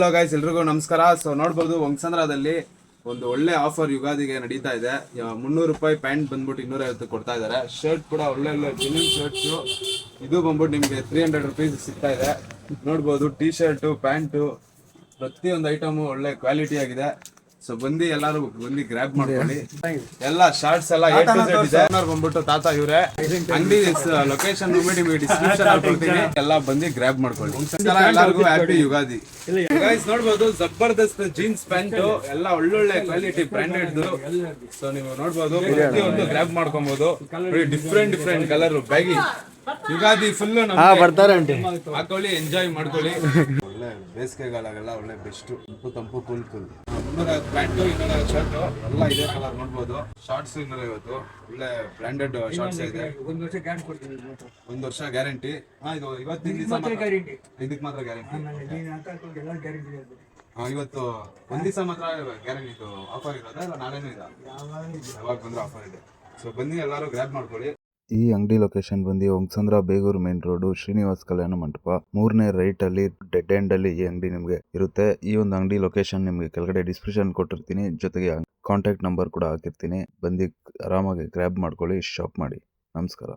Hello guys, ಎಲ್ರಿಗೂ ನಮಸ್ಕಾರ. So ನೋಡ್ಬೋದು, ಒಂಗ್ಸಂದ್ರದಲ್ಲಿ ಒಂದು ಒಳ್ಳೆ ಆಫರ್ ಯುಗಾದಿಗೆ ನಡೀತಾ ಇದೆ. 300 ರೂಪಾಯಿ ಪ್ಯಾಂಟ್ ಬಂದ್ಬಿಟ್ಟು 250 ಕೊಡ್ತಾ ಇದ್ದಾರೆ. ಶರ್ಟ್ ಕೂಡ ಒಳ್ಳೆ ಒಳ್ಳೆ ಜಿನಿನ್ ಶರ್ಟ್ಸು, ಇದು ಬಂದ್ಬಿಟ್ಟು ನಿಮಗೆ 300 ರುಪೀಸ್ ಸಿಗ್ತಾ ಇದೆ. ನೋಡ್ಬೋದು, ಟೀ ಶರ್ಟು, ಪ್ಯಾಂಟು, ಪ್ರತಿಯೊಂದು ಐಟಮು ಒಳ್ಳೆ ಕ್ವಾಲಿಟಿ ಆಗಿದೆ. ಸೊ ಬಂದು ಎಲ್ಲರೂ ಬಂದು ಗ್ರ್ಯಾಬ್ ಮಾಡ್ಕೊಳ್ಳಿ. ಎಲ್ಲ ಶಾರ್ಟ್ಸ್ ಎಲ್ಲ A to Z ಇದೆ. ಬಂದ್ಬಿಟ್ಟು ತಾತ ಇವ್ರೆ ಅಂಗಡಿ ಲೊಕೇಶನ್ ನಿಮಗೆ ಡಿಸ್ಕ್ರಿಪ್ಷನ್ ಹಾಕೊಳ್ತೀನಿ. ಎಲ್ಲ ಬಂದು ಗ್ರ್ಯಾಬ್ ಮಾಡ್ಕೊಳ್ಳಿ. ಎಲ್ಲರಿಗೂ ಹ್ಯಾಪಿ ಯುಗಾದಿ. ಗೈಸ್ ನೋಡ್ಬೋದು, ಜಬರ್ದಸ್ತ್ ಜೀನ್ಸ್ ಪ್ಯಾಂಟ್ ಎಲ್ಲ ಒಳ್ಳೊಳ್ಳೆ ಕ್ವಾಲಿಟಿ ಬ್ರಾಂಡೆಡ್. ಸೊ ನೀವು ನೋಡ್ಬೋದು, ಪ್ರತಿಯೊಂದು ಗ್ರ್ಯಾಬ್ ಮಾಡ್ಕೊಬಹುದು. Different colour baggy Ugadi full ಬರ್ತಾರೆ ಹಾಕೊಳ್ಳಿ, ಎಂಜಾಯ್ ಮಾಡ್ಕೊಳ್ಳಿ. ಒಳ್ಳೆ ಬೇಸಿಗೆಗಾಲಾಗೆಲ್ಲ ಒಳ್ಳೆ ಬೆಸ್ಟ್. ತಂಪು ಕೂಲ್ ಪ್ಯಾಂಟು, 250 ಶರ್ಟ್ ಎಲ್ಲ ಇದೇ ಕಲರ್ ನೋಡ್ಬೋದು. ಶಾರ್ಟ್ಸ್ 250, ಒಳ್ಳೆ ಬ್ರಾಂಡೆಡ್ ಶಾರ್ಟ್ಸ್ ಇದೆ. 1 ವರ್ಷ ಗ್ಯಾರಂಟಿ. ಇದು ಇವತ್ತಿನ ಇದಕ್ಕೆ ಮಾತ್ರ ಗ್ಯಾರಂಟಿ. ಇವತ್ತು ಒಂದ್ ದಿವಸ ಮಾತ್ರ ಗ್ಯಾರಂಟಿ. ಇದು ಆಫರ್ ಇರೋದ ಇಲ್ಲ ನಾಳೆನೂ ಇದೆ? ಯಾವಾಗ ಬಂದ್ರೆ ಆಫರ್ ಇದೆ. ಸೊ ಬನ್ನಿ ಎಲ್ಲರೂ ಗ್ರ್ಯಾಬ್ ಮಾಡ್ಕೊಳ್ಳಿ. ಈ ಅಂಗಡಿ ಲೊಕೇಶನ್ ಬಂದು ಒಂಗ್ಸಂದ್ರ ಬೇಗೂರು ಮೇನ್ ರೋಡು, ಶ್ರೀನಿವಾಸ್ ಕಲ್ಯಾಣ ಮಂಟಪ, 3ನೇ ರೈಟ್ ಅಲ್ಲಿ ಡೆಡ್ ಎಂಡ್ ಅಲ್ಲಿ ಈ ಅಂಗಡಿ ನಿಮಗೆ ಇರುತ್ತೆ. ಈ ಒಂದು ಅಂಗಡಿ ಲೊಕೇಶನ್ ನಿಮಗೆ ಕೆಳಗಡೆ ಡಿಸ್ಕ್ರಿಪ್ಷನ್ ಕೊಟ್ಟಿರ್ತೀನಿ, ಜೊತೆಗೆ ಕಾಂಟ್ಯಾಕ್ಟ್ ನಂಬರ್ ಕೂಡ ಹಾಕಿರ್ತೀನಿ. ಬಂದು ಆರಾಮಾಗಿ ಗ್ರ್ಯಾಬ್ ಮಾಡ್ಕೊಳ್ಳಿ, ಶಾಪ್ ಮಾಡಿ. ನಮಸ್ಕಾರ.